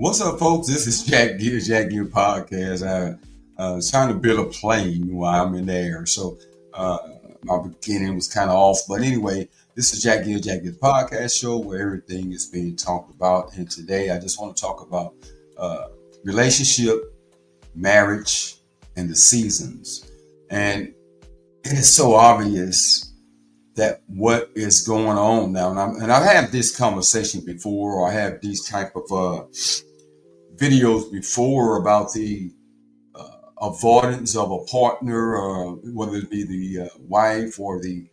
What's up, folks? This is Jack Gear Podcast. I was trying to build a plane while I'm in the air, so uh, my beginning was kind of off. But anyway, this is Jack Gear Podcast show where everything is being talked about. And today, I just want to talk about uh, relationship, marriage, and the seasons. And it is so obvious that what is going on now, and I've had this conversation before, or I have these type of videos before about the avoidance of a partner, whether it be the wife or the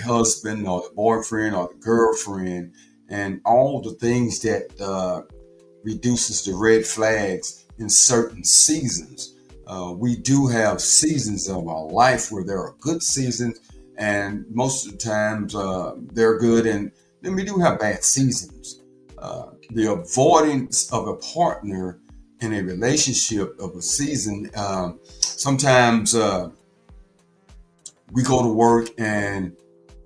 husband or the boyfriend or the girlfriend, and all the things that reduces the red flags in certain seasons. We do have seasons of our life where there are good seasons, and most of the times they're good, and then we do have bad seasons. The avoidance of a partner in a relationship of a season. Sometimes we go to work and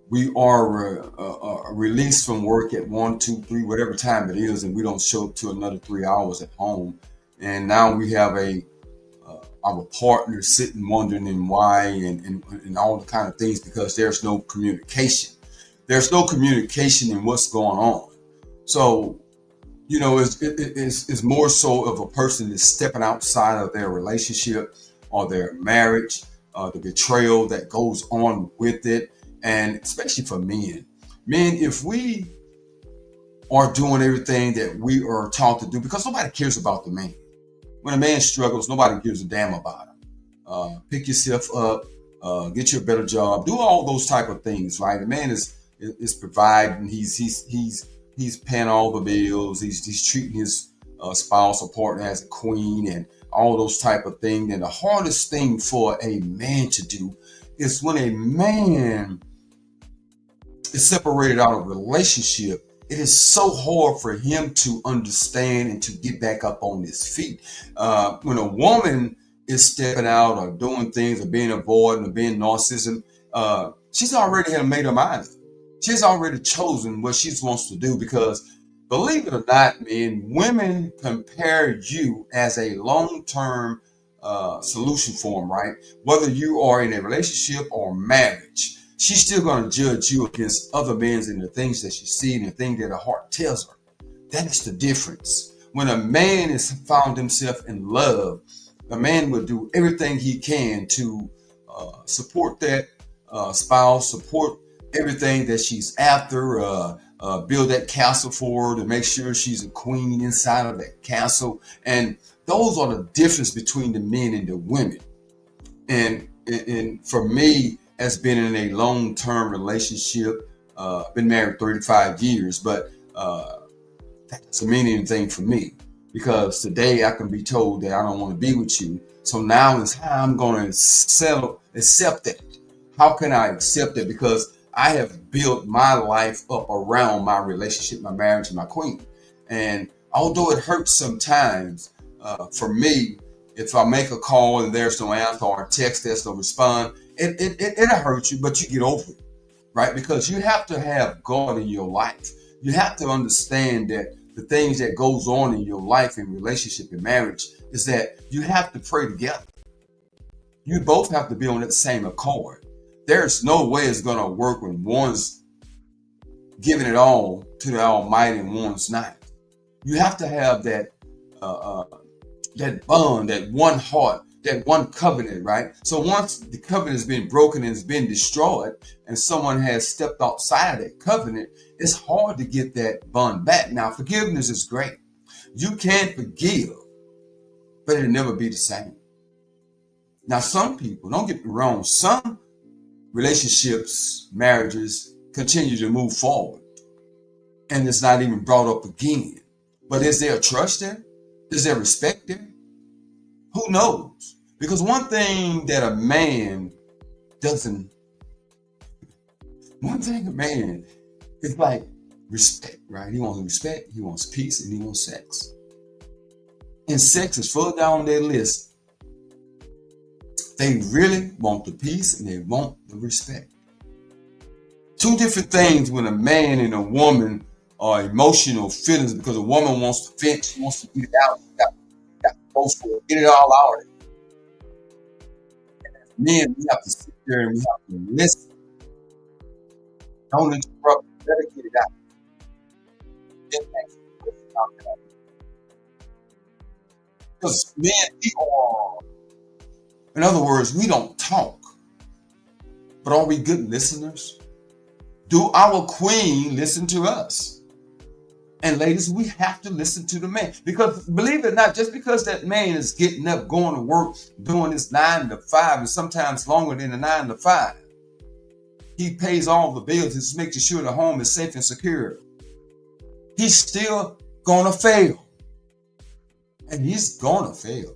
we are released from work at 1, 2, 3, whatever time it is, and we don't show up to another 3 hours at home. And now we have our partner sitting wondering why and all the kind of things because there's no communication. There's no communication in what's going on. So it's more so of a person that's stepping outside of their relationship or their marriage, the betrayal that goes on with it, and especially for men. Men, if we are doing everything that we are taught to do, because nobody cares about the man. When a man struggles, nobody gives a damn about him. Pick yourself up, get you a better job, do all those type of things, right? The man is providing, he's paying all the bills. He's treating his spouse or partner as a queen and all those type of things. And the hardest thing for a man to do is when a man is separated out of a relationship. It is so hard for him to understand and to get back up on his feet. When a woman is stepping out or doing things or being avoidant or being narcissism, she's already had made her mind up. She's already chosen what she wants to do because, believe it or not, man, women compare you as a long-term solution for them, right? Whether you are in a relationship or marriage, she's still going to judge you against other men and the things that she sees and the things that her heart tells her. That is the difference. When a man has found himself in love, the man will do everything he can to support that spouse, support everything that she's after, build that castle for her to make sure she's a queen inside of that castle. And those are the difference between the men and the women. And for me, as been in a long-term relationship, been married 35 years, but that doesn't mean anything for me because today I can be told that I don't want to be with you. So now is how I'm going to accept it. How can I accept it? Because I have built my life up around my relationship, my marriage, and my queen. And although it hurts sometimes, for me, if I make a call and there's no answer or a text that's no respond, it'll hurt you, but you get over it, right? Because you have to have God in your life. You have to understand that the things that goes on in your life, in relationship, in marriage, is that you have to pray together. You both have to be on that same accord. There's no way it's going to work when one's giving it all to the Almighty and one's not. You have to have that that bond, that one heart, that one covenant, right? So once the covenant has been broken and has been destroyed, and someone has stepped outside of that covenant, it's hard to get that bond back. Now, forgiveness is great. You can forgive, but it'll never be the same. Now, some people, don't get me wrong, some relationships, marriages continue to move forward, and it's not even brought up again. But is there a trust there? Is there respect there? Who knows? Because one thing that a man doesn't, one thing a man is like respect, right? He wants respect, he wants peace, and he wants sex. And sex is further down their list. They really want the peace and they want the respect. Two different things when a man and a woman emotional feelings because a woman wants to vent, she wants to get it out, got to go for it, get it all out. Men, we have to sit there and we have to listen. Don't interrupt. Let her get it out. Then ask the question, how can I do it? Because men, we are, in other words, we don't talk, but are we good listeners? Do our queen listen to us? And ladies, we have to listen to the man. Because believe it or not, just because that man is getting up, going to work, doing his 9 to 5, and sometimes longer than the 9 to 5, he pays all the bills, he's making sure the home is safe and secure. He's still gonna fail. And he's gonna fail.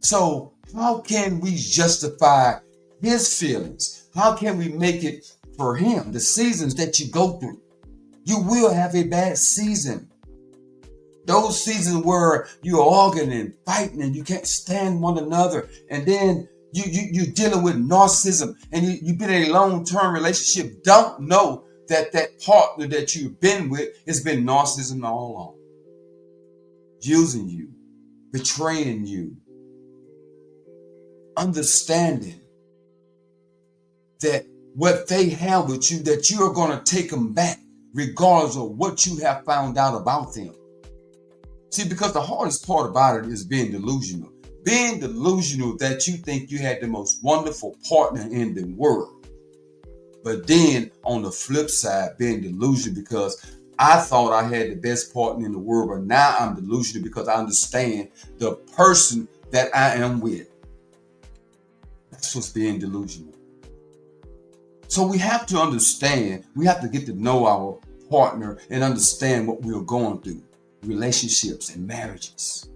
So how can we justify his feelings? How can we make it for him? The seasons that you go through. You will have a bad season. Those seasons where you're arguing and fighting and you can't stand one another. And then you're dealing with narcissism and you've been in a long-term relationship. Don't know that that partner that you've been with has been narcissism all along. Using you, betraying you, understanding that what they have with you, that you are going to take them back regardless of what you have found out about them. See, because the hardest part about it is being delusional. Being delusional that you think you had the most wonderful partner in the world. But then on the flip side, being delusional because I thought I had the best partner in the world, but now I'm delusional because I understand the person that I am with. That's what's being delusional. So we have to understand, we have to get to know our partner and understand what we're going through. Relationships and marriages.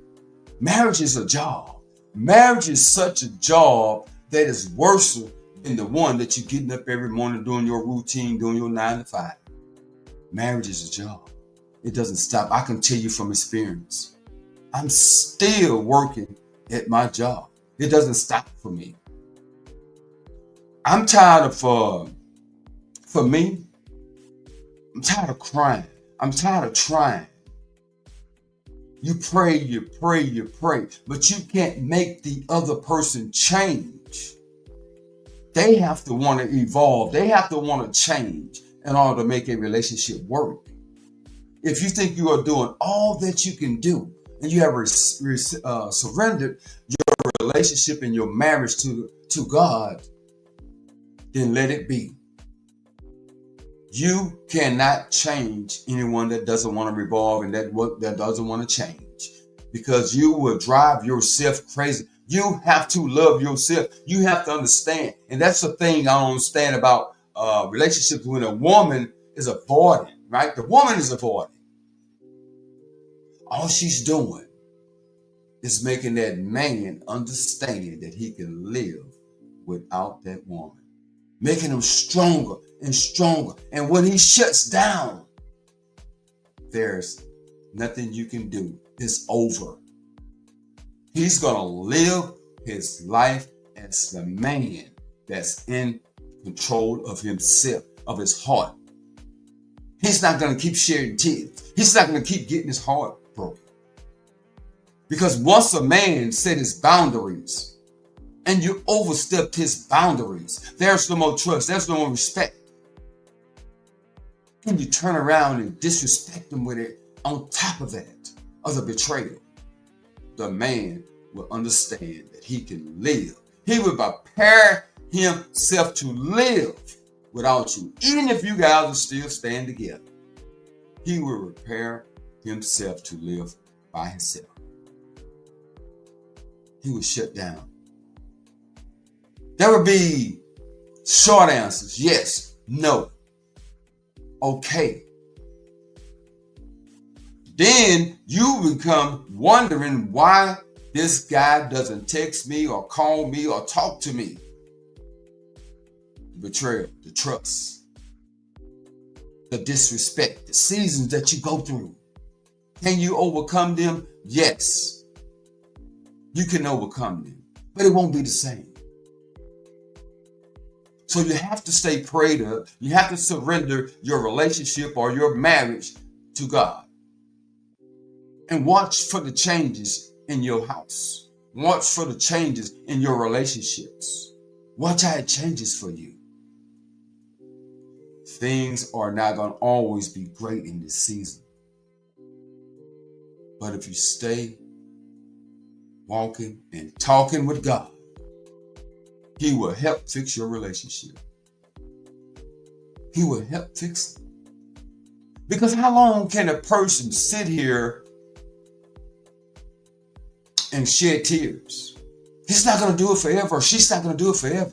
Marriage is a job. Marriage is such a job that is worse than the one that you're getting up every morning doing your routine, doing your 9 to 5. Marriage is a job. It doesn't stop. I can tell you from experience. I'm still working at my job. It doesn't stop for me. I'm tired of, for me, I'm tired of crying. I'm tired of trying. You pray, but you can't make the other person change. They have to want to evolve. They have to want to change in order to make a relationship work. If you think you are doing all that you can do and you have surrendered your relationship and your marriage to God, then let it be. You cannot change anyone that doesn't want to revolve and that doesn't want to change, because you will drive yourself crazy. You have to love yourself. You have to understand. And that's the thing I don't understand about relationships when a woman is avoiding, right? The woman is avoiding. All she's doing is making that man understand that he can live without that woman. Making him stronger and stronger. And when he shuts down, there's nothing you can do. It's over. He's going to live his life as the man that's in control of himself, of his heart. He's not going to keep shedding tears. He's not going to keep getting his heart broken. Because once a man set his boundaries, and you overstepped his boundaries, there's no more trust, there's no more respect. And you turn around and disrespect him with it on top of that, of the betrayal. The man will understand that he can live. He will prepare himself to live without you. Even if you guys will still stand together, he will prepare himself to live by himself. He will shut down. There will be short answers. Yes, no, okay. Then you become wondering why this guy doesn't text me or call me or talk to me. The betrayal, the trust, the disrespect, the seasons that you go through. Can you overcome them? Yes, you can overcome them, but it won't be the same. So you have to stay prayed up. You have to surrender your relationship or your marriage to God. And watch for the changes in your house. Watch for the changes in your relationships. Watch how it changes for you. Things are not going to always be great in this season. But if you stay walking and talking with God, He will help fix your relationship. He will help fix it. Because how long can a person sit here and shed tears? He's not going to do it forever. She's not going to do it forever.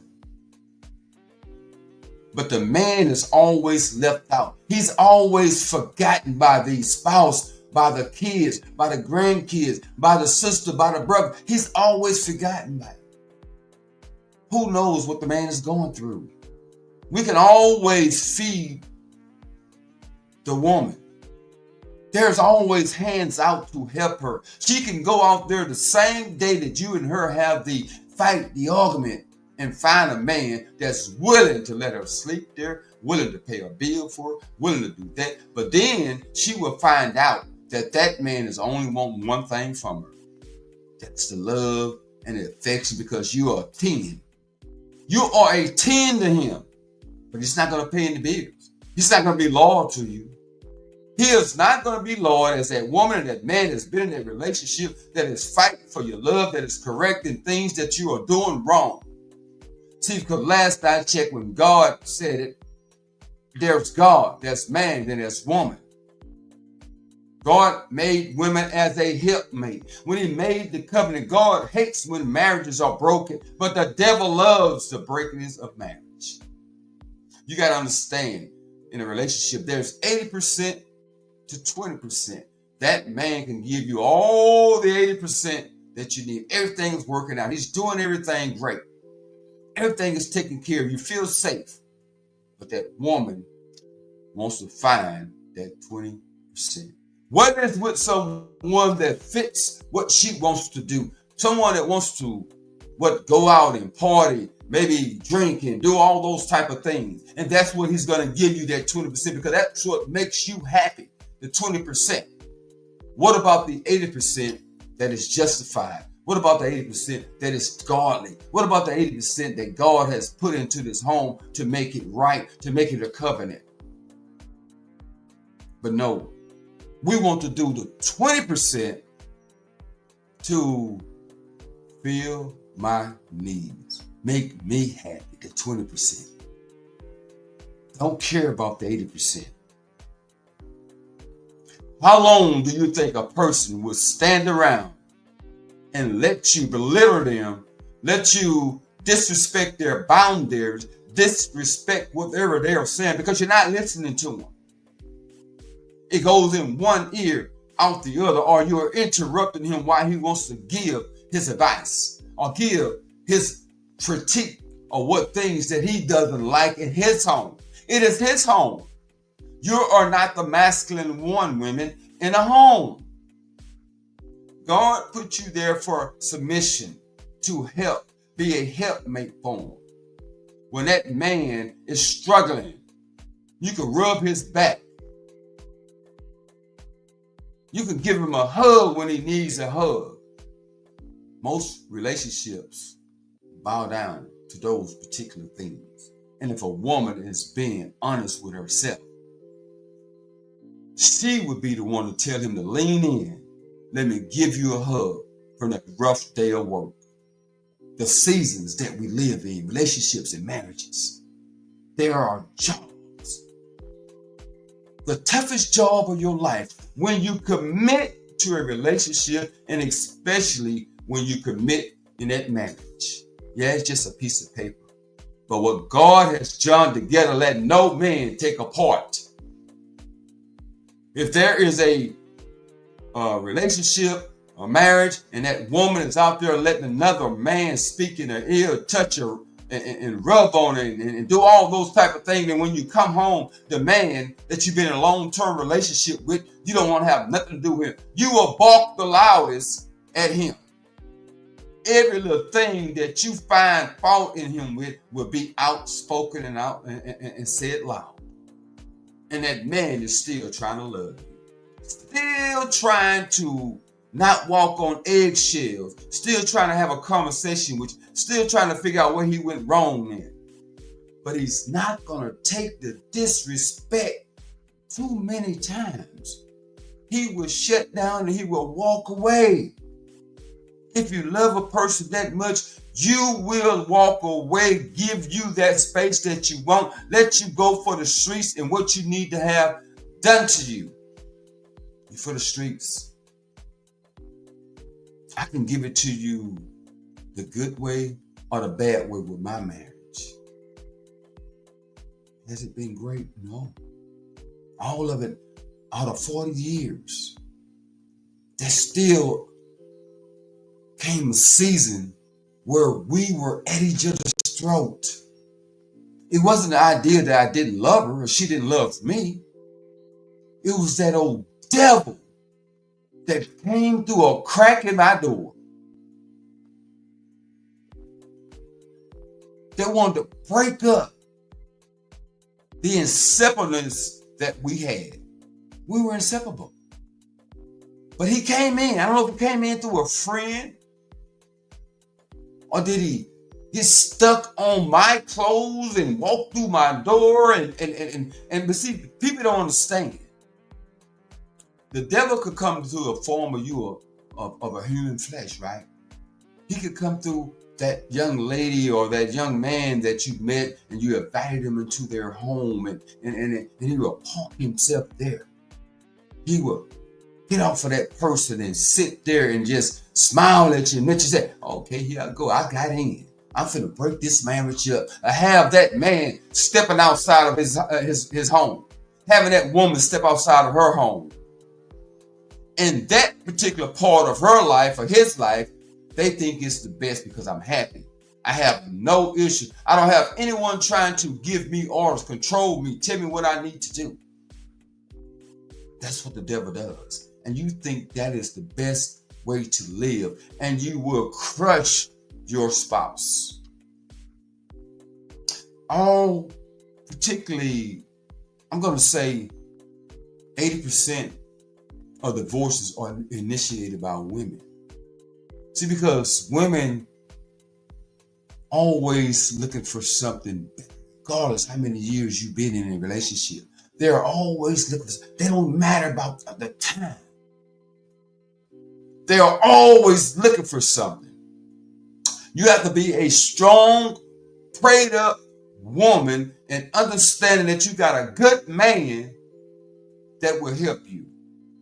But the man is always left out. He's always forgotten by the spouse, by the kids, by the grandkids, by the sister, by the brother. He's always forgotten by it. Who knows what the man is going through? We can always feed the woman. There's always hands out to help her. She can go out there the same day that you and her have the fight, the argument, and find a man that's willing to let her sleep there, willing to pay a bill for her, willing to do that. But then she will find out that that man is only wanting one thing from her. That's the love and the affection, because you are a 10. You are a 10 to him, but he's not going to pay any bills. He's not going to be loyal to you. He is not going to be loyal as that woman and that man has been in that relationship that is fighting for your love, that is correcting things that you are doing wrong. See, because last I checked, when God said it, there's God, there's man, then there's woman. God made women as a helpmate. When He made the covenant, God hates when marriages are broken, but the devil loves the breakings of marriage. You got to understand, in a relationship, there's 80% to 20%. That man can give you all the 80% that you need. Everything is working out. He's doing everything great. Everything is taken care of. You feel safe. But that woman wants to find that 20%. Whether it's with someone that fits what she wants to do, someone that wants to go out and party, maybe drink and do all those type of things. And that's what he's going to give you, that 20%, because that's what makes you happy, the 20%. What about the 80% that is justified? What about the 80% that is godly? What about the 80% that God has put into this home to make it right, to make it a covenant? But no, we want to do the 20% to fill my needs, make me happy, the 20%. Don't care about the 80%. How long do you think a person will stand around and let you belittle them, let you disrespect their boundaries, disrespect whatever they are saying, because you're not listening to them? It goes in one ear, out the other, or you are interrupting him while he wants to give his advice or give his critique of what things that he doesn't like in his home. It is his home. You are not the masculine one, women, in a home. God put you there for submission, to help, be a helpmate for him. When that man is struggling, you can rub his back. You can give him a hug when he needs a hug. Most relationships bow down to those particular things. And if a woman is being honest with herself, she would be the one to tell him to lean in. Let me give you a hug from that rough day of work. The seasons that we live in, relationships and marriages, there are jobs. The toughest job of your life, when you commit to a relationship, and especially when you commit in that marriage. Yeah, it's just a piece of paper. But what God has joined together, let no man take apart. If there is a relationship, a marriage, and that woman is out there letting another man speak in her ear, touch her, and rub on it, and do all those type of things, and when you come home, the man that you've been in a long-term relationship with, you don't want to have nothing to do with him. You will bark the loudest at him. every little thing that you find fault in him with will be outspoken and said loud. And that man is still trying to love you. Still trying to not walk on eggshells. Still trying to have a conversation with you. Still trying to figure out where he went wrong in. But he's not going to take the disrespect too many times. He will shut down and he will walk away. If you love a person that much, you will walk away, give you that space that you want, let you go for the streets and what you need to have done to you. You're for the streets. I can give it to you the good way or the bad way with my marriage. Has it been great? No. All of it out of 40 years. There still came a season where we were at each other's throat. It wasn't the idea that I didn't love her or she didn't love me. It was that old devil that came through a crack in my door that wanted to break up the inseparableness that we had. We were inseparable. But he came in. I don't know if he came in through a friend or did he get stuck on my clothes and walk through my door but see, people don't understand. The devil could come through a form of you of a human flesh, right? He could come through that young lady or that young man that you met and you invited him into their home and he will park himself there. He will get off of that person and sit there and just smile at you and let you say, okay, here I go. I got in. I'm finna break this marriage up. I have that man stepping outside of his home, having that woman step outside of her home. In that particular part of her life or his life, they think it's the best because I'm happy. I have no issue. I don't have anyone trying to give me orders, control me, tell me what I need to do. That's what the devil does. And you think that is the best way to live. And you will crush your spouse. All, particularly, I'm going to say 80% of divorces are initiated by women. See, because women always looking for something, regardless how many years you've been in a relationship. They're always looking for, they don't matter about the time. They are always looking for something. You have to be a strong, prayed up woman and understanding that you got a good man that will help you.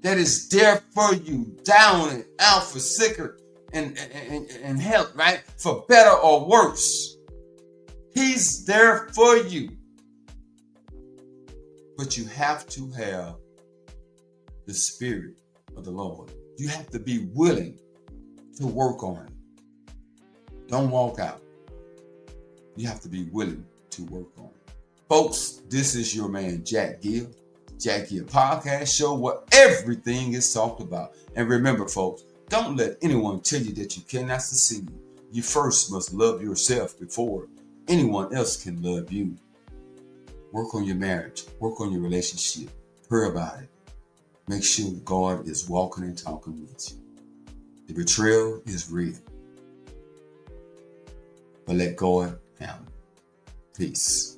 That is there for you, down and out, for sicker and help, right? For better or worse. He's there for you. But you have to have the Spirit of the Lord. You have to be willing to work on it. Don't walk out. You have to be willing to work on it. Folks, this is your man, Jack Gill. Jack Gill Podcast Show, where everything is talked about. And remember, folks, don't let anyone tell you that you cannot succeed. You first must love yourself before anyone else can love you. Work on your marriage. Work on your relationship. Pray about it. Make sure God is walking and talking with you. The betrayal is real. But let God handle it. Peace.